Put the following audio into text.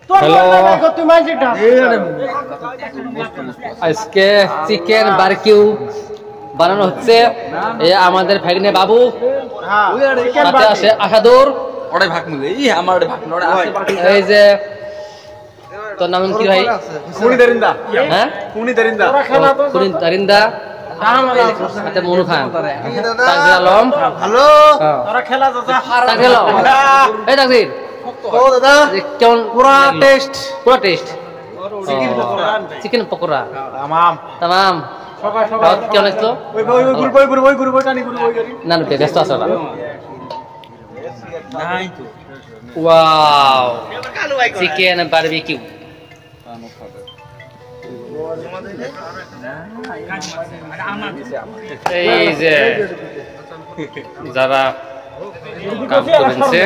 Hello, আজকে chicken barbecue বানানো হচ্ছে। আমাদের ভাগ্নে বাবু, সাথে আছে আশাদুর। এই যে তোর নাম কি ভাই? হ্যাঁ, দারিন্দা, সাথে মনু খান, তাকদির আলম। হ্যালো, এই তাকদির কেমন? পুরা টেস্ট চিকেন পকোড়া তামাম। কেমন লাগলো? না ব্যস্ত আছে ওটা। Wow, chicken barbecue. এই যে যারা কাজ করেছে